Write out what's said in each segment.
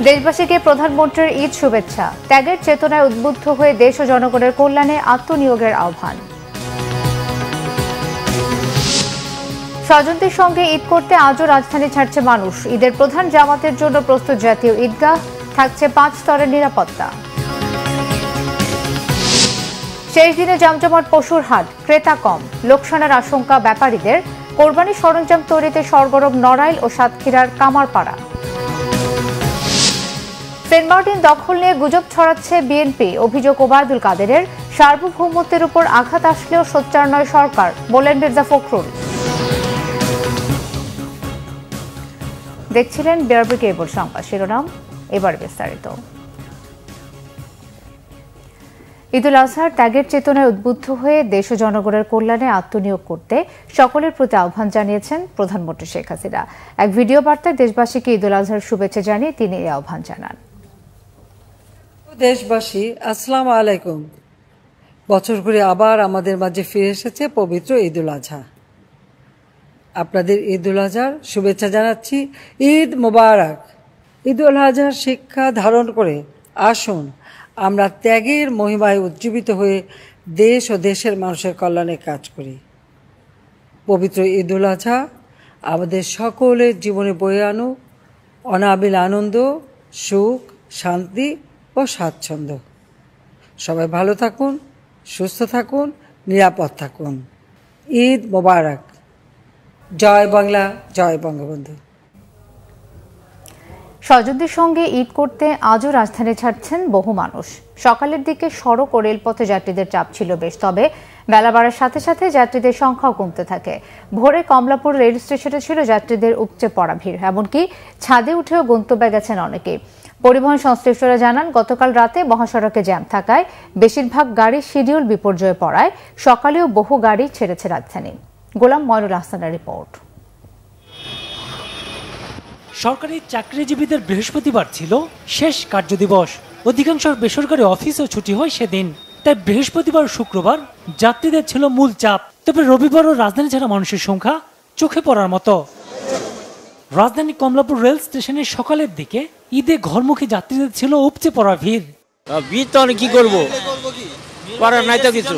দেশবাসীকে প্রধানমন্ত্রীর ঈদ শুভেচ্ছা। ত্যাগের চেতনায় উদ্বুদ্ধ হয়ে দেশ ও জনগণের কল্যাণে আত্মনিয়োগের আহ্বান। স্বজনদের সঙ্গে ঈদ করতে আজও রাজধানী ছাড়ছে মানুষ। ঈদের প্রধান জামাতের জন্য প্রস্তুত জাতীয় ঈদগাহ, থাকছে 5 স্তরের নিরাপত্তা। শেষ দিনে জমজমাট পশুর হাট, ক্রেতা কম, লোকসানের আশঙ্কা ব্যাপারীদের। কোরবানির সরঞ্জাম তৈরিতে সরগরম নড়াইল ও সাতক্ষীরার কামারপাড়া। সেন্ট মার্টিন দখল নিয়ে গুজব ছড়াচ্ছে বিএনপি, অভিযোগ ওবায়দুল কাদেরের। সার্বভৌমত্বের উপর আঘাত আসলেও সোচ্চার নয় সরকার, বলেন মির্জা ফখরুল। দেখছিলেন বিআরবি কেবল সংবাদ শিরোনাম, এবার বিস্তারিত। ঈদুল আজহার ত্যাগের চেতনায় উদ্বুদ্ধ হয়ে দেশ ও জনগণের কল্যাণে আত্মনিয়োগ করতে সকলের প্রতি আহ্বান জানিয়েছেন প্রধানমন্ত্রী শেখ হাসিনা। এক ভিডিও বার্তায় দেশবাসীকে ঈদুল আজহার শুভেচ্ছা জানিয়ে তিনি এই আহ্বান জানান। দেশবাসী, আসসালামু আলাইকুম। বছর ঘুরে আবার আমাদের মাঝে ফিরে এসেছে পবিত্র ঈদুল আজহা। আপনাদের ঈদুল আজহার শুভেচ্ছা জানাচ্ছি। ঈদ মোবারক। ঈদুল আজহার শিক্ষা ধারণ করে আসুন আমরা ত্যাগের মহিমায় উজ্জীবিত হয়ে দেশ ও দেশের মানুষের কল্যাণে কাজ করি। পবিত্র ঈদুল আজহা আমাদের সকলের জীবনে বয়ে আনুক অনাবিল আনন্দ, সুখ, শান্তি ও স্বাচ্ছন্দ্য। সবাই ভালো থাকুন, সুস্থ থাকুন, নিরাপদ থাকুন। ঈদ মোবারক। জয় বাংলা, জয় বঙ্গবন্ধু। স্বজনদের সঙ্গে ঈদ করতে আজও রাজধানী ছাড়ছেন বহু মানুষ। সকালের দিকে সড়ক ও রেলপথে যাত্রীদের চাপ ছিল বেশ, তবে বেলা বাড়ার সাথে সাথে যাত্রীদের সংখ্যাও কমতে থাকে। ভোরে কমলাপুর রেল স্টেশনে ছিল যাত্রীদের উপচে পড়া ভিড়, এমনকি ছাদে উঠেও গন্তব্যে গেছেন অনেকেই। পরিবহন সংশ্লিষ্টরা জানান, গতকাল রাতে মহাসড়কে জ্যাম থাকায় বেশিরভাগ গাড়ি শিডিউল বিপর্যয়ে পড়ায় সকালেও বহু গাড়ি ছেড়েছে রাজধানী। গোলাম ময়নুল হাসানের রিপোর্ট। সরকারি চাকরিজীবীদের বৃহস্পতিবার ছিল শেষ কার্যদিবস। অধিকাংশ বেসরকারি অফিসও ছুটি হয় সেদিন, তাই বৃহস্পতিবার শুক্রবার যাত্রীদের ছিল মূল চাপ। তবে রবিবারও রাজধানী ছাড়া মানুষের সংখ্যা চোখে পড়ার মতো। রাজধানী কমলাপুর রেল স্টেশনের সকালের দিকে ঈদে ঘরমুখী যাত্রীদের ছিল উপচে পড়া ভিড়। ভিড় তো কি করবো, করার নাই তো কিছু,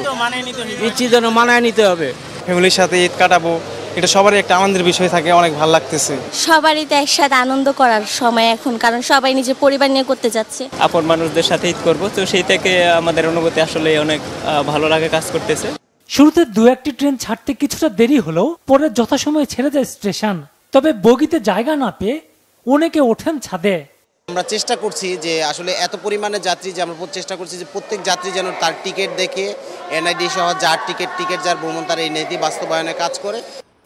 ইচ্ছি যেন মানায় নিতে হবে। ফ্যামিলির সাথে ঈদ কাটাবো, এটা সবারই একটা আনন্দের বিষয় থাকে, অনেক ভালো লাগতেছে। সবারই তো একসাথে আনন্দ করার সময় এখন, কারণ সবাই নিজের পরিবার নিয়ে করতে যাচ্ছে। আপন মানুষদের সাথে ঈদ করবো, তো সেই থেকে আমাদের অনুভূতি আসলে অনেক ভালো লাগে কাজ করতেছে। শুরুতে 2-1টি ট্রেন ছাড়তে কিছুটা দেরি হলেও পরে যথাসময়ে ছেড়ে যায় স্টেশন। তবে বগিতে জায়গা না পেয়ে অনেকে ওঠেন ছাদে। আমরা চেষ্টা করছি যে আসলে এত পরিমাণে যাত্রী যে আমরা চেষ্টা করছি যে প্রত্যেক যাত্রী যেন তার টিকিট দেখে এনআইডি সহ যার টিকিট যার ভ্রমণ তার এই নীতি বাস্তবায়নে কাজ করে।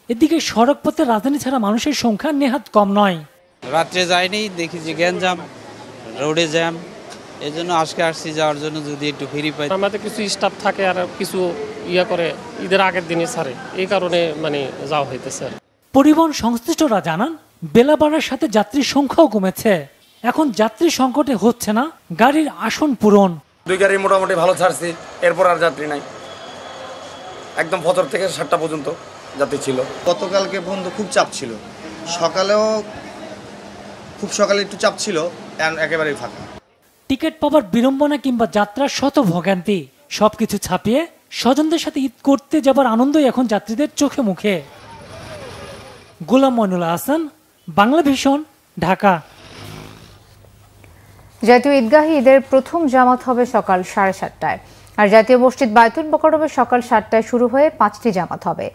এদিকে সড়ক পথে রাজধানী ছাড়া মানুষের সংখ্যা নেহাত কম নয়। রাত্রে যায়নি, দেখি যে গ্যাঞ্জাম, রোডে জ্যাম, এই জন্য আজকে আসছি যাওয়ার জন্য, যদি একটু ফ্রি পাই। আমাদের কিছু স্টাফ থাকে আর কিছু করে ঈদের আগের দিনে ছাড়ে, এই কারণে যাওয়া হইতেছে। পরিবহন সংশ্লিষ্টরা জানান, বেলা বাড়ার সাথে যাত্রীর সংখ্যাও কমেছে। এখন যাত্রী সংকটে হচ্ছে না গাড়ির আসন পূরণ। 2 গাড়ি মোটামুটি ভালো ছাড়ছি, এরপর আর যাত্রী নাই। একদম ফজর থেকে 7টা পর্যন্ত যাত্রী ছিল। গতকালকে পর্যন্ত খুব চাপ ছিল, সকালেও খুব সকালে একটু চাপ ছিল, একেবারেই ফাঁকা। টিকিট পাবার বিড়ম্বনা কিংবা যাত্রার শত ভোগান্তি সবকিছু ছাপিয়ে স্বজনদের সাথে ঈদ করতে যাবার আনন্দই এখন যাত্রীদের চোখে মুখে। গোলাম ময়নুল হাসান, বাংলা ভিশন, ঢাকা। জাতীয় ঈদগাহে ঈদের প্রথম জামাত হবে সকাল 7:30টায়, আর জাতীয় মসজিদ বায়তুল মোকাররমে সকাল 7টায় শুরু হয়ে 5টি জামাত হবে।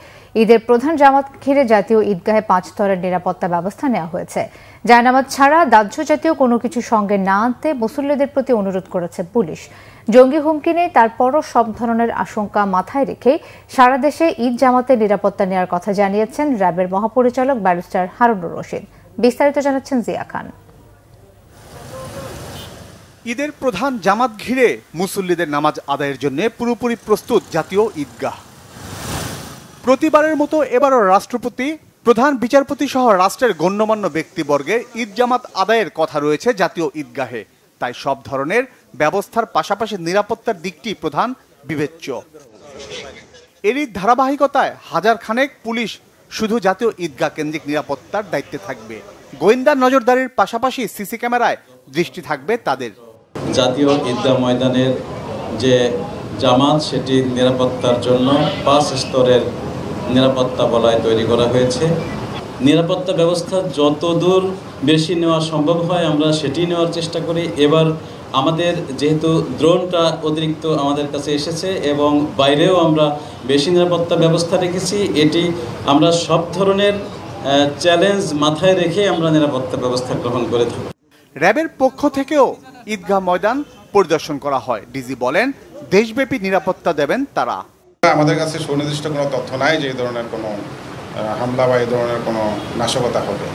ঈদের প্রধান জামাত ঘিরে জাতীয় ঈদগাহে 5 স্তরের নিরাপত্তা ব্যবস্থা নেওয়া হয়েছে। জায়নামাজ ছাড়া দাহ্য জাতীয় কোনো কিছু সঙ্গে না আনতে মুসল্লিদের প্রতি অনুরোধ করেছে পুলিশ। জঙ্গি হুমকি নেই, তারপরও সব ধরনের আশঙ্কা মাথায় রেখেই সারা দেশে ঈদ জামাতের নিরাপত্তা নেওয়ার কথা জানিয়েছেন র্যাবের মহাপরিচালক ব্যারিস্টার হারুনুর রশিদ। বিস্তারিত জানাচ্ছেন জিয়া খান। ঈদের প্রধান জামাত ঘিরে মুসল্লিদের নামাজ আদায়ের জন্য পুরোপুরি প্রস্তুত জাতীয় ঈদগাহ। প্রতিবারের মতো এবারও রাষ্ট্রপতি, প্রধান বিচারপতি সহ রাষ্ট্রের গণ্যমান্য ব্যক্তিবর্গের ঈদ জামাত আদায়ের কথা রয়েছে জাতীয় ঈদগাহে। তাই সব ধরনের ব্যবস্থার পাশাপাশি নিরাপত্তার দিকটি প্রধান বিবেচ্য। এরই ধারাবাহিকতায় 1000 খানেক পুলিশ শুধু জাতীয় ঈদগাহ কেন্দ্রিক নিরাপত্তার দায়িত্বে থাকবে। গোয়েন্দা নজরদারির পাশাপাশি সিসি ক্যামেরায় দৃষ্টি থাকবে তাদের। জাতীয় ঈদগাহ ময়দানের যে জামাত সেটি নিরাপত্তার জন্য 5 স্তরের নিরাপত্তা বলয় তৈরি করা হয়েছে। নিরাপত্তা ব্যবস্থা যতদূর বেশি নেওয়া সম্ভব হয় আমরা সেটি নেওয়ার চেষ্টা করি। এবার আমাদের যেহেতু ড্রোনটা অতিরিক্ত আমাদের কাছে এসেছে এবং বাইরেও আমরা বেশি নিরাপত্তা ব্যবস্থা রেখেছি, এটি আমরা সব ধরনের চ্যালেঞ্জ মাথায় রেখে আমরা নিরাপত্তা ব্যবস্থা গ্রহণ করে থাকি। র্যাবের পক্ষ থেকেও ঈদগাহ ময়দান পরিদর্শন করা হয়। ডিজি বলেন, দেশব্যাপী নিরাপত্তা দেবেন তারা। আমাদের কাছে সুনির্দিষ্ট কোনো তথ্য নাই যে এই ধরনের কোনো হামলা বা এই ধরনের কোনো নাশকতা হবে।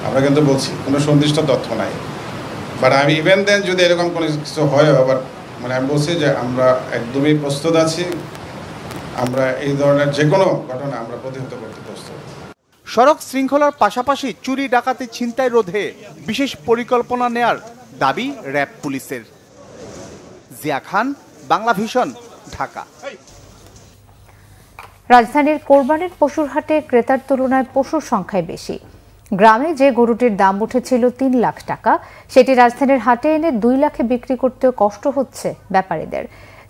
আমরা কিন্তু বলছি কোনো সুনির্দিষ্ট তথ্য নাই, বাট আমি ইভেন দেন যদি এরকম কোনো কিছু হয় আবার মানে আমি বলছি যে আমরা একদমই প্রস্তুত আছি। আমরা এই ধরনের যে কোনো ঘটনা আমরা প্রতিহত করতে প্রস্তুত। সড়ক শৃঙ্খলার পাশাপাশি চুরি ডাকাতি ছিনতাই রোধে বিশেষ পরিকল্পনা নেয়ার দাবি র্যাব পুলিশের। জিয়া খান, বাংলা ভিশন, ঢাকা। রাজধানীর কোরবানির পশুর হাটে ক্রেতার তুলনায় পশুর সংখ্যাই বেশি। গ্রামে যে গরুটির দাম উঠেছিল 3 লাখ টাকা, সেটি রাজধানীর হাটে এনে 2 লাখে বিক্রি করতেও কষ্ট হচ্ছে ব্যাপারীদের।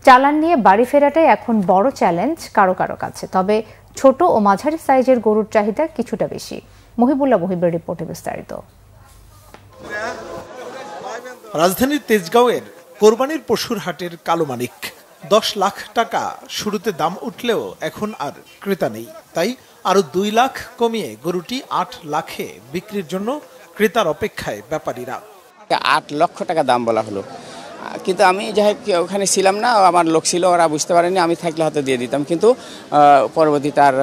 চালান নিয়ে বাড়ি ফেরাটাই এখন বড় চ্যালেঞ্জ কারো কারো কাছে। তবে ছোট ও মাঝারি সাইজের গরুর চাহিদা কিছুটা বেশি। মহিবুল্লাহ মহিবের রিপোর্টে বিস্তারিত। রাজধানীর তেজগাঁওয়ের কোরবানির পশুর হাটের কালো মানিক 10 লাখ টাকা শুরুতে দাম উঠলেও এখন আর ক্রেতা নেই, তাই আরো 2 লাখ কমিয়ে গরুটি 8 লাখে বিক্রির জন্য ক্রেতার অপেক্ষায় ব্যাপারীরা। 8 লক্ষ টাকা দাম বলা হলো, কিন্তু আমি যাই ওখানে ছিলাম না, আমার লোক ছিল, ওরা বুঝতে পারেনি। আমি থাকলে হয়তো দিয়ে দিতাম, কিন্তু পরবর্তী তার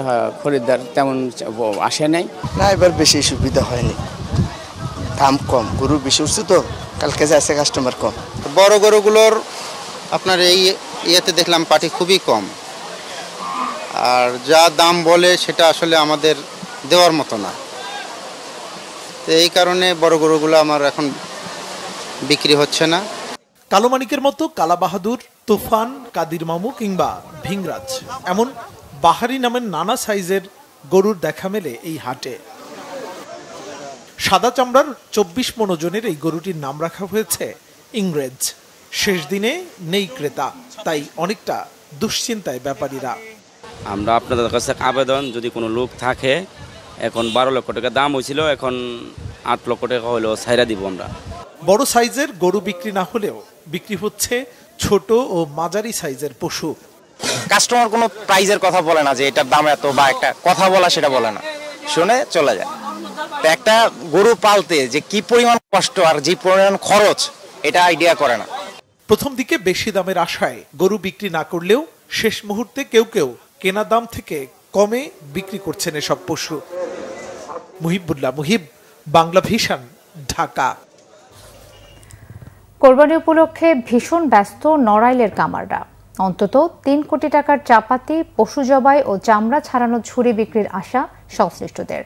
খরিদ্দার তেমন আসে নাই। না, এবার বেশি সুবিধা হয়নি, দাম কম, গরু বেশি উঠছে তো কালকে যাচ্ছে কাস্টমার কম। বড় গরুগুলোর আপনার এই ইয়েতে দেখলাম পাটি খুবই কম, আর যা দাম বলে সেটা আসলে আমাদের দেওয়ার মতো না। তো এই কারণে বড় গরুগুলো আমার এখন বিক্রি হচ্ছে না। কালো মানিকের মতো কালা বাহাদুর, তুফান, কাদির মামু কিংবা ভিংরাজ এমন বাহারি নামের নানা সাইজের গরুর দেখা মেলে এই হাটে। সাদা চামড়ার 24 মণ ওজনের এই গরুটির নাম রাখা হয়েছে ইংরেজ। শেষ দিনে নেই ক্রেতা, তাই অনেকটা দুশ্চিন্তায় ব্যাপারীরা। আমরা আপনাদের কাছে আবেদন, যদি কোনো লোক থাকে, এখন 12 লক্ষ টাকা দাম হয়েছিল, এখন 8 লক্ষ টাকা হলেও ছাইরা দিব আমরা। বড় সাইজের গরু বিক্রি না হলেও বিক্রি হচ্ছে ছোট ও মাঝারি সাইজের পশু। কাস্টমার কোনো প্রাইজের কথা বলে না যে এটার দাম এত, বা একটা কথা বলা সেটা বলে না, শুনে চলে যায়। তো একটা গরু পালতে যে কি পরিমাণ কষ্ট আর যে পরিমাণ খরচ, এটা আইডিয়া করে না। প্রথম দিকে বেশি দামের আশায় গরু বিক্রি না করলেও শেষ মুহূর্তে কেউ কেউ কেনা দাম থেকে কমে বিক্রি করছেন এসব পশু। মুহিবুল্লাহ মুহিব, বাংলা ভিশন, ঢাকা। কোরবানি উপলক্ষে ভীষণ ব্যস্ত নড়াইলের কামাররা। অন্তত 3 কোটি টাকার চাপাতি, পশু জবাই ও চামড়া ছাড়ানো ছুরি বিক্রির আশা সংশ্লিষ্টদের।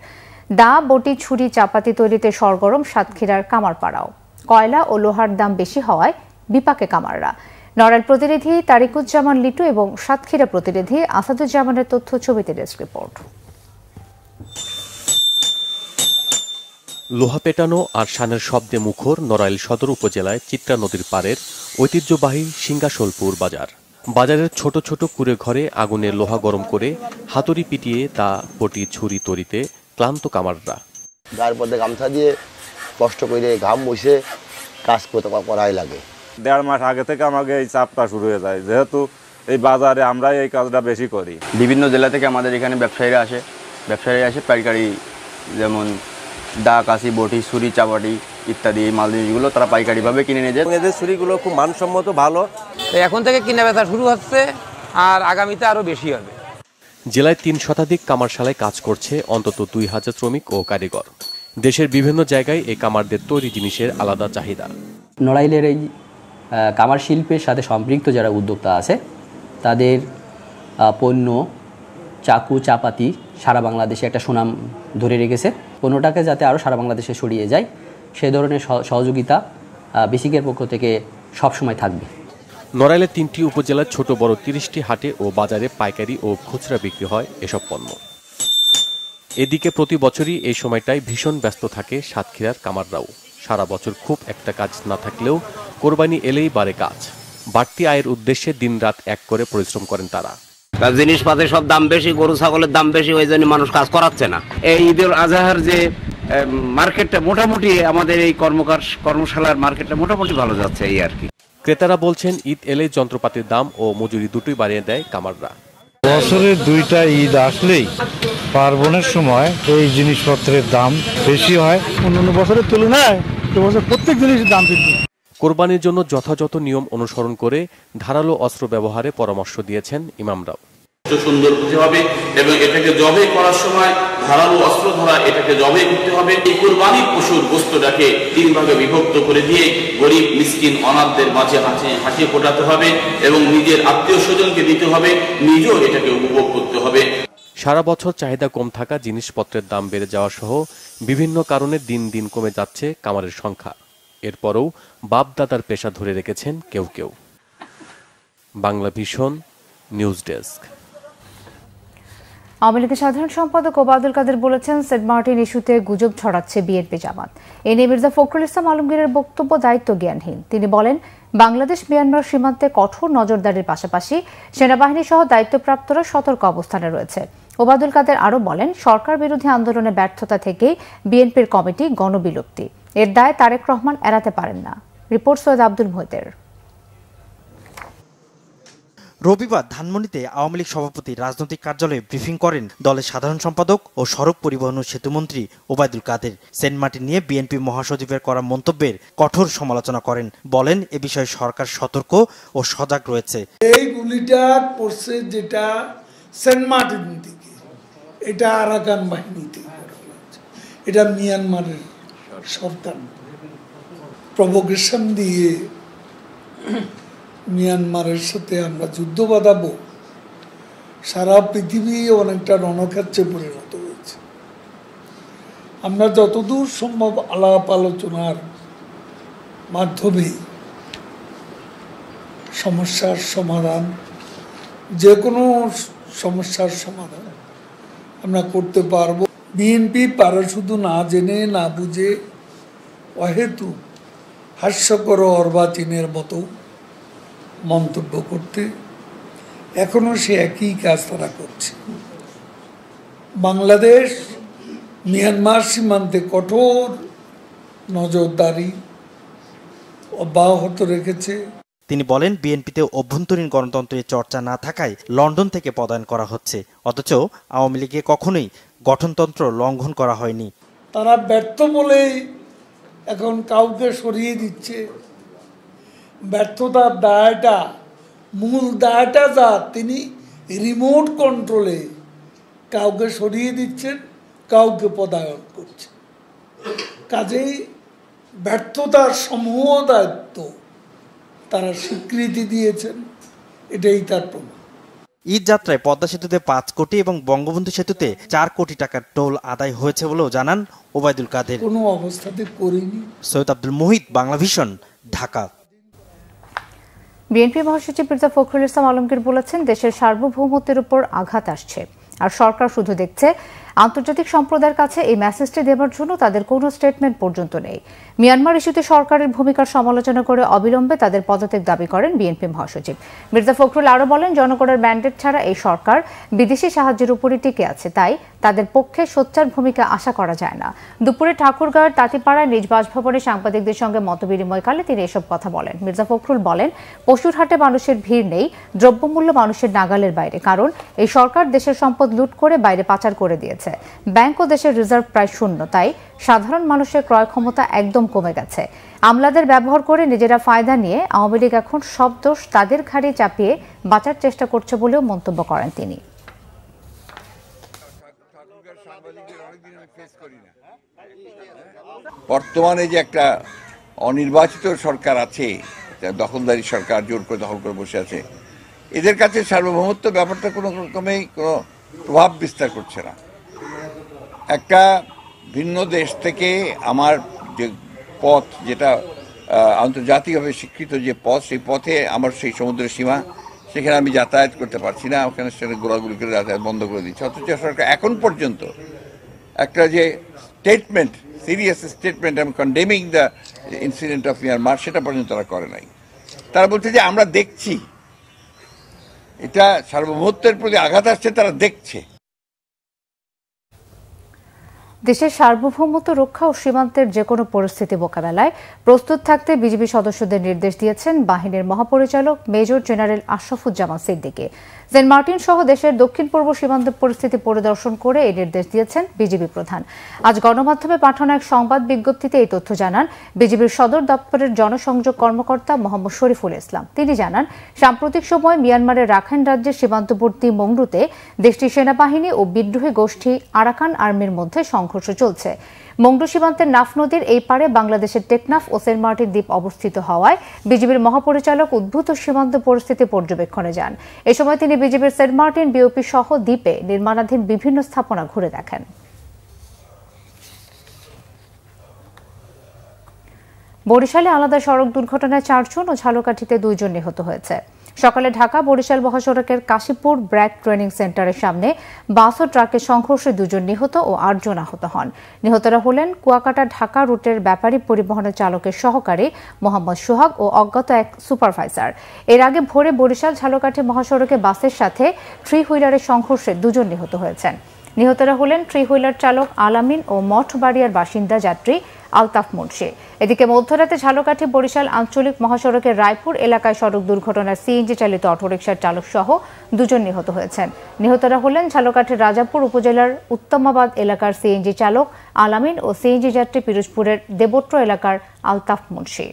দা, বটি, ছুরি, চাপাতি তৈরিতে সরগরম সাতক্ষীরার কামারপাড়াও। কয়লা ও লোহার দাম বেশি হওয়ায় বিপাকে কামাররা। নড়াইল প্রতিনিধি তারিকুজ্জামান লিটু এবং সাতক্ষীরা প্রতিনিধি আসাদুজ্জামানের তথ্য, ছবিতে ডেস্ক রিপোর্ট। লোহা পেটানো আর শানের শব্দে মুখর নড়াইল সদর উপজেলায় চিত্রা নদীর পাড়ের ঐতিহ্যবাহী সিংহাসলপুর বাজার। বাজারের ছোট ছোট কুড়ে ঘরে আগুনে লোহা গরম করে হাতুড়ি পিটিয়ে তা বটি, ছুরি তৈরিতে ক্লান্ত কামাররা। গায়ের মধ্যে গামছা দিয়ে কষ্ট করে ঘাম বসে কাজ করতে করাই লাগে। 1.5 মাস আগে থেকে আমাকে এই চাপটা শুরু হয়ে যায়, যেহেতু এই বাজারে আমরা এই কাজটা বেশি করি। বিভিন্ন জেলা থেকে আমাদের এখানে ব্যবসায়ীরা আসে পাইকারি, যেমন দা, কাশি, বটি, ছুরি, চাপাটি ইত্যাদি এই মাল জিনিসগুলো তারা পাইকারিভাবে কিনে নিয়ে যায়। এদের ছুরিগুলো খুব মানসম্মত, ভালো। তো এখন থেকে কিনা বেচা শুরু হচ্ছে, আর আগামীতে আরও বেশি হবে। জেলায় 3 শতাধিক কামারশালায় কাজ করছে অন্তত 2000 শ্রমিক ও কারিগর। দেশের বিভিন্ন জায়গায় এই কামারদের তৈরি জিনিসের আলাদা চাহিদা। নড়াইলের এই কামার শিল্পের সাথে সম্পৃক্ত যারা উদ্যোক্তা আছে, তাদের পণ্য, চাকু, চাপাতি সারা বাংলাদেশে একটা সুনাম ধরে রেখেছে। পণ্যটাকে যাতে আরও সারা বাংলাদেশে ছড়িয়ে যায়, সেই ধরনের সহযোগিতা বেসিকের পক্ষ থেকে সবসময় থাকবে। নড়াইলের 3টি উপজেলার ছোট বড় 30টি হাটে ও বাজারে পাইকারি ও খুচরা বিক্রি হয় এসব পণ্য। এদিকে প্রতি বছরই এই সময়টায় ভীষণ ব্যস্ত থাকে সাতক্ষীরার কামাররাও। সারা বছর খুব একটা কাজ না থাকলেও কোরবানি এলেই বাড়ে কাজ। বাড়তি আয়ের উদ্দেশ্যে দিনরাত এক করে পরিশ্রম করেন তারা। জিনিসপাতির সব দাম বেশি, গরু ছাগলের দাম বেশি, ওই জন্য মানুষ কাজ করাচ্ছে না। এই ঈদুল আজহার যে মার্কেটটা মোটামুটি আমাদের এই কর্মশালার মার্কেটটা মোটামুটি ভালো যাচ্ছে এই আর কি। ক্রেতারা বলছেন ঈদ এলে যন্ত্রপাতির দাম ও মজুরি দুটোই বাড়িয়ে দেয় কামাররা। বছরের 2টা ঈদ আসলেই পার্বণের সময় এই জিনিসপত্রের দাম বেশি হয় অন্যান্য বছরের তুলনায়। এবছর প্রত্যেক জিনিসের দাম বৃদ্ধি। কোরবানির জন্য যথাযথ নিয়ম অনুসরণ করে ধারালো অস্ত্র ব্যবহারে পরামর্শ দিয়েছেন ইমামরাও। সুন্দর হতে হবে এবং এটাকে জবে করার সময় ধারালো অস্ত্র দ্বারা এটাকে জবে করতে হবে। এই কুরবানির পশুর গোশতটাকে 3 ভাগে বিভক্ত করে দিয়ে গরিব মিসকিন অনাথদের মাঝে হাঁটিয়ে ফোটাতে হবে এবং নিজের আত্মীয় স্বজনকে দিতে হবে, নিজেও এটাকে উপভোগ করতে হবে। সারা বছর চাহিদা কম থাকা জিনিসপত্রের দাম বেড়ে যাওয়া সহ বিভিন্ন কারণে দিন দিন কমে যাচ্ছে কামারের সংখ্যা। এরপরও বাপ দাদার পেশা ধরে রেখেছেন কেউ কেউ। Bangla vision news desk. Awami লীগের সাধারণ সম্পাদক ওবায়দুল কাদের বলেছেন, সেন্ট মার্টিন ইস্যুতে গুজব ছড়াচ্ছে বিএনপি জামাত। এ নিয়ে মির্জা ফখরুল ইসলাম আলমগীরের বক্তব্য দায়িত্ব জ্ঞানহীন। তিনি বলেন, বাংলাদেশ মিয়ানমার সীমান্তে কঠোর নজরদারির পাশাপাশি সেনাবাহিনী সহ দায়িত্বপ্রাপ্তরা সতর্ক অবস্থানে রয়েছে। ওবায়দুল কাদের আরও বলেন, সরকার বিরোধী আন্দোলনে ব্যর্থতা থেকেই বিএনপির কমিটি গণবিলুপ্তি, এর দায় তারেক রহমান এড়াতে পারেন না। রিপোর্ট সৈয়দ আব্দুল মুহিতের। রবিবার ধানমন্ডিতে আওয়ামী লীগ সভাপতি রাজনৈতিক কার্যালয়ে ব্রিফিং করেন দলের সাধারণ সম্পাদক ও সড়ক পরিবহন ও সেতুমন্ত্রী ওবায়দুল কাদের। সেন্ট মার্টিন নিয়ে বিএনপি মহাসচিবের করা মন্তব্যের কঠোর সমালোচনা করেন। বলেন, এ বিষয়ে সরকার সতর্ক ও সজাগ রয়েছে। এই গুলিটা পড়ছে যেটা সেন্ট মার্টিন থেকে, এটা আরাকান বাহিনী থেকে, এটা মিয়ানমারের সরকার প্রভোকেশন দিয়ে মিয়ানমারের সাথে আমরা যুদ্ধ বাঁধাবো, সারা পৃথিবী অনেকটা রণক্ষেত্রে পরিণত হয়েছে। আমরা যতদূর সম্ভব আলাপ আলোচনার মাধ্যমে সমস্যার সমাধান, যে কোনো সমস্যার সমাধান আমরা করতে পারবো। বিএনপি পারে শুধু না জেনে না বুঝে অহেতু হাস্যকর অর্বাচীনের মতো মন্তব্য করতে, এখনো সে একই কাজ তারা করছে। বাংলাদেশ মিয়ানমার সীমান্তে কঠোর নজরদারি অব্যাহত রেখেছে। তিনি বলেন, বিএনপিতে অভ্যন্তরীণ গণতন্ত্রের চর্চা না থাকায় লন্ডন থেকে পদায়ন করা হচ্ছে, অথচ আওয়ামী লীগে কখনোই গঠনতন্ত্র লঙ্ঘন করা হয়নি। তারা ব্যর্থ বলেই এখন কাউকে সরিয়ে দিচ্ছে। ব্যর্থতার দায়টা, মূল দায়টা যা, তিনি রিমোট কন্ট্রোলে কাউকে সরিয়ে দিচ্ছেন, কাউকে পদায়ন করছেন। কাজেই ব্যর্থতার সমূহ দায়িত্ব তারা স্বীকৃতি দিয়েছেন, এটাই তার প্রমাণ। ঈদ যাত্রায় পদ্মা সেতুতে 5 কোটি এবং বঙ্গবন্ধু সেতুতে 4 কোটি টাকার টোল আদায় হয়েছে বলেও জানান ওবায়দুল কাদের। কোনো অবস্থাতে করিনি। সৈয়দ আব্দুল মুহিত, বাংলা ভিশন, ঢাকা। বিএনপি মহাসচিব মির্জা ফখরুল ইসলাম আলমগীর বলেছেন, দেশের সার্বভৌমত্বের উপর আঘাত আসছে, আর সরকার শুধু দেখছে। আন্তর্জাতিক সম্প্রদায়ের কাছে এই মেসেজটি দেওয়ার জন্য তাদের কোনো স্টেটমেন্ট পর্যন্ত নেই। মিয়ানমার ইস্যুতে সরকারের ভূমিকার সমালোচনা করে অবিলম্বে তাদের পদত্যাগ দাবি করেন বিএনপি মহাসচিব। মির্জা ফখরুল আরও বলেন, জনগণের ম্যান্ডেট ছাড়া এই সরকার বিদেশি সাহায্যের উপরই টিকে আছে, তাই তাদের পক্ষে সোচ্চার ভূমিকা আশা করা যায় না। দুপুরে ঠাকুরগাঁওয়ের তাঁতিপাড়ায় নিজ বাসভবনে সাংবাদিকদের সঙ্গে মতবিনিময়কালে তিনি এসব কথা বলেন। মির্জা ফখরুল বলেন, পশুর হাটে মানুষের ভিড় নেই, দ্রব্যমূল্য মানুষের নাগালের বাইরে, কারণ এই সরকার দেশের সম্পদ লুট করে বাইরে পাচার করে দিয়েছে। ব্যাংক ও দেশের রিজার্ভ প্রায় শূন্য, তাই সাধারণ মানুষের ক্রয় ক্ষমতা একদম কমে গেছে। আমলাদের ব্যবহার করে নিজেরা ফায়দা নিয়ে আওয়ামী লীগ এখন সব দোষ তাদের ঘাড়ে চাপিয়ে বাঁচার চেষ্টা করছে বলেও মন্তব্য করেন তিনি। বর্তমানে যে একটা অনির্বাচিত সরকার আছে, দখলদারি সরকার, জোর করে দখল করে বসে আছে, এদের কাছে সার্বভৌমত্ব ব্যাপারটা কোনো রকমেই কোনো প্রভাব বিস্তার করছে না। একটা ভিন্ন দেশ থেকে আমার যে পথ, যেটা আন্তর্জাতিকভাবে স্বীকৃত যে পথ, সেই পথে আমার সেই সমুদ্রের সীমা, সেখানে আমি যাতায়াত করতে পারছি না। ওখানে সেখানে গোলাগুলি করে যাতায়াত বন্ধ করে দিচ্ছে। অথচ সরকার এখন পর্যন্ত একটা যে স্টেটমেন্ট, সিরিয়াস স্টেটমেন্ট, আমি condemning the incident of Myanmar, সেটা পর্যন্ত তারা করে নাই। তারা বলছে যে আমরা দেখছি, এটা সার্বভৌমত্বের প্রতি আঘাত আসছে, তারা দেখছে। দেশের সার্বভৌমত্ব রক্ষা ও সীমান্তের যে কোনো পরিস্থিতি মোকাবেলায় প্রস্তুত থাকতে বিজিবি সদস্যদের নির্দেশ দিয়েছেন বাহিনীর মহাপরিচালক major general Ashrafuzzaman Siddiqui. Saint Martin সহ দেশের দক্ষিণ পূর্ব সীমান্তের পরিস্থিতি পরিদর্শন করে এই নির্দেশ দিয়েছেন বিজিবি প্রধান। আজ গণমাধ্যমে পাঠানো এক সংবাদ বিজ্ঞপ্তিতে এই তথ্য জানান বিজিবির সদর দপ্তরের জনসংযোগ কর্মকর্তা মোহাম্মদ শরীফুল ইসলাম। তিনি জানান, সাম্প্রতিক সময় মিয়ানমারের রাখাইন রাজ্যের সীমান্তবর্তী মংডুতে দেশটির সেনাবাহিনী ও বিদ্রোহী গোষ্ঠী আরাকান আর্মির মধ্যে সংঘর্ষ চলছে। মংডু সীমান্তের নাফ নদীর এই পারে বাংলাদেশের টেকনাফ ও সেন্ট মার্টিন দ্বীপ অবস্থিত হওয়ায় বিজিবির মহাপরিচালক উদ্ভূত সীমান্ত পরিস্থিতি পর্যবেক্ষণে যান। এ সময় তিনি বিজিবির সেন্ট মার্টিন বিওপি সহ দ্বীপে নির্মাণাধীন বিভিন্ন স্থাপনা ঘুরে দেখেন। বরিশালে আলাদা সড়ক দুর্ঘটনায় 4 জন ও ঝালকাঠিতে 2 জন নিহত হয়েছে। সকালে ঢাকা বরিশাল মহাসড়কের কাশীপুর ব্র্যাক ট্রেনিং সেন্টারের সামনে বাস ও ট্রাকের সংঘর্ষে 2 জন নিহত ও 8 জন আহত হন। নিহতরা হলেন কুয়াকাটা ঢাকা রুটের ব্যাপারী পরিবহনের চালকের সহকারী মোহাম্মদ সোহাগ ও অজ্ঞাত এক সুপারভাইজার। এর আগে ভোরে বরিশাল ঝালকাঠি মহাসড়কে বাসের সাথে 3 হুইলারের সংঘর্ষে 2 জন নিহত হয়েছেন। নিহতরা হলেন 3 হুইলার চালক আলামিন ও মঠবাড়িয়ার বাসিন্দা যাত্রী আলতাফ মুন্সি। এদিকে মধ্যরাতে ঝালকাঠি বরিশাল আঞ্চলিক মহাসড়কের রায়পুর এলাকায় সড়ক দুর্ঘটনায় সিএনজি চালিত অটোরিকশার চালক সহ 2 জন নিহত হয়েছেন। নিহতরা হলেন ঝালকাঠির রাজাপুর উপজেলার উত্তমাবাদ এলাকার সিএনজি চালক আলামিন ও সিএনজি যাত্রী পিরোজপুরের দেবত্র এলাকার আলতাফ মুন্সি।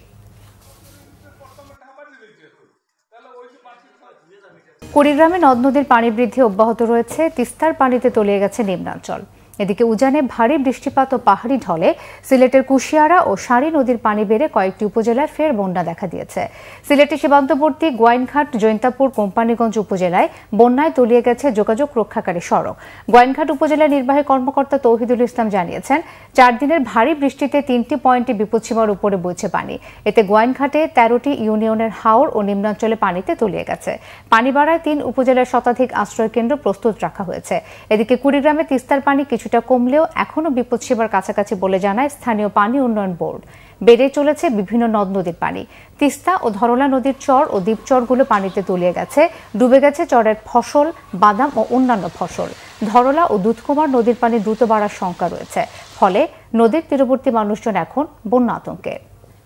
কুড়িগ্রামে নদ নদীর পানি বৃদ্ধি অব্যাহত রয়েছে। তিস্তার পানিতে তলিয়ে গেছে নিম্নাঞ্চল। এদিকে উজানে ভারী বৃষ্টিপাত ও পাহাড়ি ঢলে সিলেটের কুশিয়ারা ও সারি নদীর পানি বেড়ে কয়েকটি উপজেলায় ফের বন্যা দেখা দিয়েছে। সিলেটের সীমান্তবর্তী গোয়াইনঘাট জৈন্তাপুর কোম্পানিগঞ্জ উপজেলায় বন্যায় তলিয়ে গেছে যোগাযোগ রক্ষাকারী সড়ক। গোয়াইনঘাট উপজেলার নির্বাহী কর্মকর্তা তৌহিদুল ইসলাম জানিয়েছেন, 4 দিনের ভারী বৃষ্টিতে 3টি পয়েন্টে বিপদসীমার উপরে বইছে পানি। এতে গোয়াইনঘাটে 13টি ইউনিয়নের হাওর ও নিম্নাঞ্চলে পানিতে তলিয়ে গেছে। পানি বাড়ায় 3 উপজেলার শতাধিক আশ্রয় কেন্দ্র প্রস্তুত রাখা হয়েছে। এদিকে কুড়িগ্রামে তিস্তার পানি কিছুটা কমলেও এখনও বিপদসীমার কাছাকাছি বলে জানায় স্থানীয় পানি উন্নয়ন বোর্ড। বেড়ে চলেছে বিভিন্ন নদ নদীর পানি। তিস্তা ও ধরলা নদীর চর ও দ্বীপচরগুলো পানিতে তলিয়ে গেছে। ডুবে গেছে চরের ফসল, বাদাম ও অন্যান্য ফসল। ধরলা ও দুধকুমার নদীর পানি দ্রুত বাড়ার শঙ্কা রয়েছে। ফলে নদীর তীরবর্তী মানুষজন এখন বন্যা আতঙ্কে।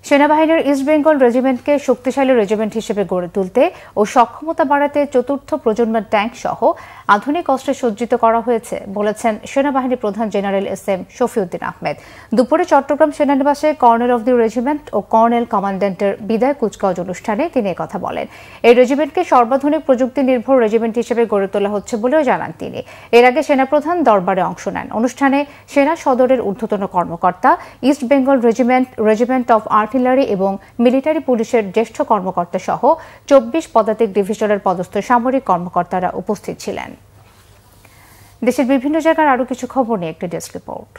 সেনাবাহিনীর ইস্ট বেঙ্গল রেজিমেন্টকে শক্তিশালী রেজিমেন্ট হিসেবে গড়ে তুলতে ও সক্ষমতা বাড়াতে 4র্থ প্রজন্মের ট্যাঙ্ক সহ আধুনিক অস্ত্রে সজ্জিত করা হয়েছে বলেছেন সেনাবাহিনী প্রধান জেনারেল SM শফিউদ্দিন আহমেদ। দুপুরে চট্টগ্রাম সেনানিবাসে কর্নেল অব দি রেজিমেন্ট ও কর্নেল কমান্ড্যান্টের বিদায় কুচকাওয়াজ অনুষ্ঠানে তিনি একথা বলেন। এই রেজিমেন্টকে সর্বাধুনিক প্রযুক্তি নির্ভর রেজিমেন্ট হিসেবে গড়ে তোলা হচ্ছে বলেও জানান তিনি। এর আগে সেনাপ্রধান দরবারে অংশ নেন। অনুষ্ঠানে সেনা সদরের ঊর্ধ্বতন কর্মকর্তা, east Bengal regiment, regiment of artillery এবং মিলিটারি পুলিশের জ্যেষ্ঠ কর্মকর্তা সহ 24 পদাতিক ডিভিশনের পদস্থ সামরিক কর্মকর্তারা উপস্থিত ছিলেন। দেশের বিভিন্ন জায়গার আরো কিছু খবর নিয়ে একটি ডেস্ক রিপোর্ট।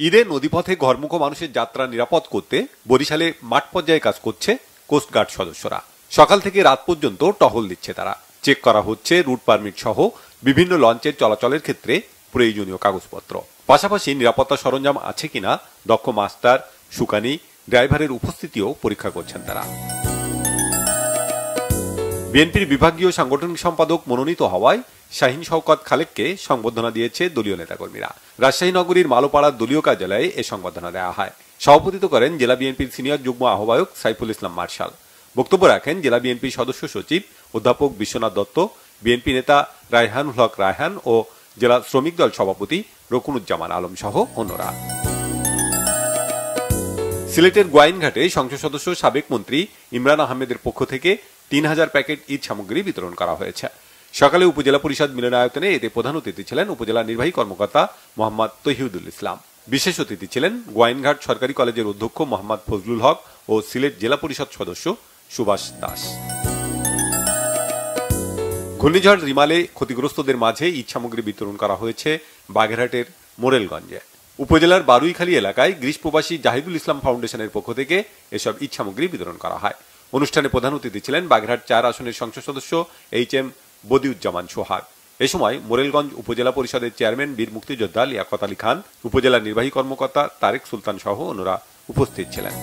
ঈদে নদীপথে ঘরমুখ মানুষের যাত্রা নিরাপদ করতে বরিশালে মাঠ পর্যায়ে কাজ করছে কোস্টগার্ড সদস্যরা। সকাল থেকে রাত পর্যন্ত টহল দিচ্ছে তারা। চেক করা হচ্ছে রুট পারমিট সহ বিভিন্ন লঞ্চের চলাচলের ক্ষেত্রে প্রয়োজনীয় কাগজপত্র। পাশাপাশি নিরাপত্তা সরঞ্জাম আছে কিনা, দক্ষ মাস্টার, সুকানি, ড্রাইভারের উপস্থিতিও পরীক্ষা করছেন তারা। বিএনপির বিভাগীয় সাংগঠনিক সম্পাদক মনোনীত হওয়ায় শাহীন শওকত খালেককে সংবর্ধনা দিয়েছে দলীয় নেতাকর্মীরা। রাজশাহী নগরীর মালোপাড়ার দলীয় কার্যালয়ে এ সংবর্ধনা দেওয়া হয়। সভাপতিত্ব করেন জেলা বিএনপির সিনিয়র যুগ্ম আহ্বায়ক সাইফুল ইসলাম মার্শাল। বক্তব্য রাখেন জেলা বিএনপির সদস্য সচিব অধ্যাপক বিশ্বনাথ দত্ত, বিএনপি নেতা রায়হানুল হক রায়হান ও জেলা শ্রমিক দল সভাপতি রকুনুজ্জামান আলম সহ অন্যরা। সিলেটের গোয়াইনঘাটে সংসদ সদস্য সাবেক মন্ত্রী ইমরান আহমেদের পক্ষ থেকে 3000 প্যাকেট ঈদ সামগ্রী বিতরণ করা হয়েছে। সকালে উপজেলা পরিষদ মিলনায়তনে এতে প্রধান অতিথি ছিলেন উপজেলা নির্বাহী কর্মকর্তা মোহাম্মদ তৌহিদুল ইসলাম। বিশেষ অতিথি ছিলেন গোয়াইনঘাট সরকারি কলেজের অধ্যক্ষ মোহাম্মদ ফজলুল হক ও সিলেট জেলা পরিষদ সদস্য সুভাষ দাস। ঘূর্ণিঝড় রিমালে ক্ষতিগ্রস্তদের মাঝে ঈদ সামগ্রী বিতরণ করা হয়েছে বাগেরহাটের মোরেলগঞ্জে। উপজেলার বারুইখালী এলাকায় গ্রিস প্রবাসী জাহিদুল ইসলাম ফাউন্ডেশনের পক্ষ থেকে এসব ঈদ সামগ্রী বিতরণ করা হয়। অনুষ্ঠানে প্রধান অতিথি ছিলেন বাগেরহাট 4 আসনের সংসদ সদস্য HM বদিউজ্জামান সোহাগ। এ সময় মোরেলগঞ্জ উপজেলা পরিষদের চেয়ারম্যান বীর মুক্তিযোদ্ধা লিয়াকত আলী খান, উপজেলা নির্বাহী কর্মকর্তা তারেক সুলতান সহ অন্যরা উপস্থিত ছিলেন।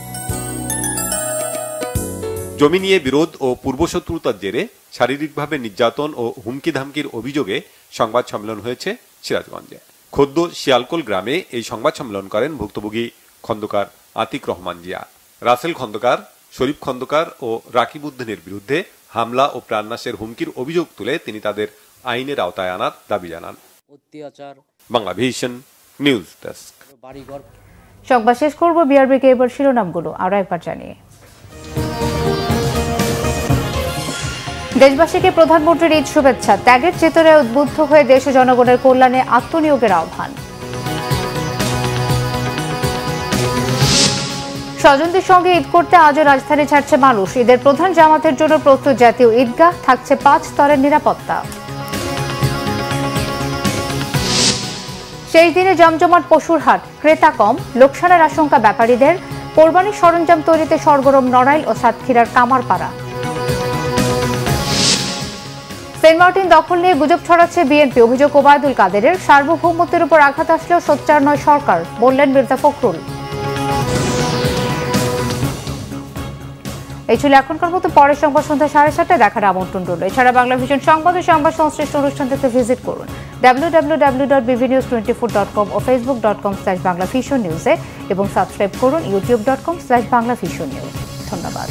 জমি নিয়ে বিরোধ ও পূর্বশত্রুতার জেরে শারীরিকভাবে নির্যাতন ও হুমকি ধামকির অভিযোগে সংবাদ সম্মেলন হয়েছে সিরাজগঞ্জে। খোদ্দ শিয়ালকোল গ্রামে এই সংবাদ সম্মেলন করেন ভুক্তভোগী খন্দকার আতিক রহমান জিয়া। রাসেল খন্দকার, শরীফ খন্দকার ও রাকিব উদ্দিনের বিরুদ্ধে হামলা ও প্রাণনাশের হুমকির অভিযোগ তুলে তিনি তাদের আইনের আওতায় আনার দাবি জানান। Bangla vision news desk. সংবাদ শেষ করব, বিআরবিকে এবার শিরোনামগুলো আরো একবার জানিয়ে। দেশবাসীকে প্রধানমন্ত্রীর ঈদ শুভেচ্ছা, ত্যাগের চেতনায় উদ্বুদ্ধ হয়ে দেশ ও জনগণের কল্যাণে আত্মনিয়োগের আহ্বান। স্বজনদের সঙ্গে ঈদ করতে আজও রাজধানী ছাড়ছে মানুষ। ঈদের প্রধান জামাতের জন্য প্রস্তুত জাতীয় ঈদগাহ, থাকছে 5 স্তরের নিরাপত্তা। শেষ দিনে জমজমাট পশুর হাট, ক্রেতা কম, লোকসানের আশঙ্কা ব্যাপারীদের। কোরবানির সরঞ্জাম তৈরিতে সরগরম নড়াইল ও সাতক্ষীরার কামারপাড়া। সেন্ট মার্টিন দখল নিয়ে গুজব ছড়াচ্ছে বিএনপি, অভিযোগ ওবায়দুল কাদেরের। সার্বভৌমত্বের উপর আঘাত আসলেও সোচ্চার নয় সরকার, বললেন মির্জা ফখরুল। এই ছিল এখনকার মতো, পরের সংবাদ সন্ধ্যা 7:30টায় দেখার আমন্ত্রণ রইল। এছাড়া বাংলা ভিশন সংবাদ ও সংবাদ সংশ্লিষ্ট অনুষ্ঠান দেখতে ভিজিট করুন www.bbnews24.com ও facebook.com/banglavisionnews এবং সাবস্ক্রাইব করুন youtube.com/banglavisionnews। ধন্যবাদ।